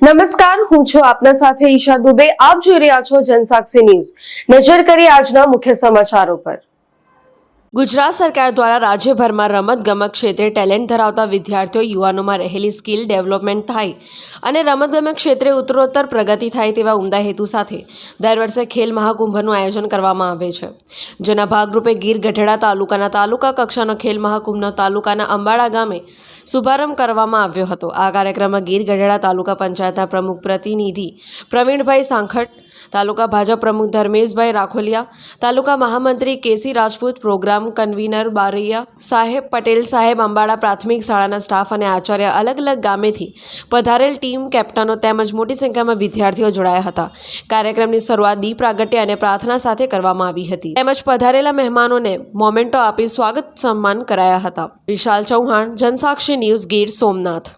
નમસ્કાર, હું છું આપના સાથે ઈશા દુબે. આપ જોઈ રહ્યા છો જનસાક્ષી ન્યૂઝ. નજર કરીએ આજના મુખ્ય સમાચારો પર. ગુજરાત સરકાર દ્વારા રાજ્યભરમાં રમતગમત ક્ષેત્રે ટેલેન્ટ ધરાવતા વિદ્યાર્થીઓ યુવાનોમાં રહેલી સ્કિલ ડેવલપમેન્ટ થાય અને રમતગમત ક્ષેત્રે ઉત્તરોત્તર પ્રગતિ થાય તેવા ઉમદા હેતુ સાથે દર વર્ષે ખેલ મહાકુંભનું આયોજન કરવામાં આવે છે. જેના ભાગરૂપે ગીર ગઢડા તાલુકાના તાલુકા કક્ષાનો ખેલ મહાકુંભનો તાલુકાના અંબાડા ગામે શુભારંભ કરવામાં આવ્યો હતો. આ કાર્યક્રમમાં ગીર ગઢડા તાલુકા પંચાયતના પ્રમુખ પ્રતિનિધિ પ્રવીણભાઈ સાંખટ, તાલુકા ભાજપ પ્રમુખ ધર્મેશભાઈ રાખોલિયા, તાલુકા મહામંત્રી કેસી રાજપૂત, પ્રોગ્રામ કન્વીનર બારૈયા સાહેબ, પટેલ સાહેબ, અંબાડા પ્રાથમિક શાળાના સ્ટાફ અને આચાર્ય, અલગ અલગ ગામેથી પધારેલ ટીમ કેપ્ટનો તેમજ મોટી સંખ્યામાં વિદ્યાર્થીઓ જોડાયા હતા. કાર્યક્રમની શરૂઆત દીપ પ્રાગટ્ય અને પ્રાર્થના સાથે કરવામાં આવી હતી. તેમજ પધારેલા મહેમાનોને મોમેન્ટો આપી સ્વાગત સન્માન કરાયા હતા. વિશાલ ચૌહાણ, જનસાક્ષી ન્યૂઝ, ગીર સોમનાથ.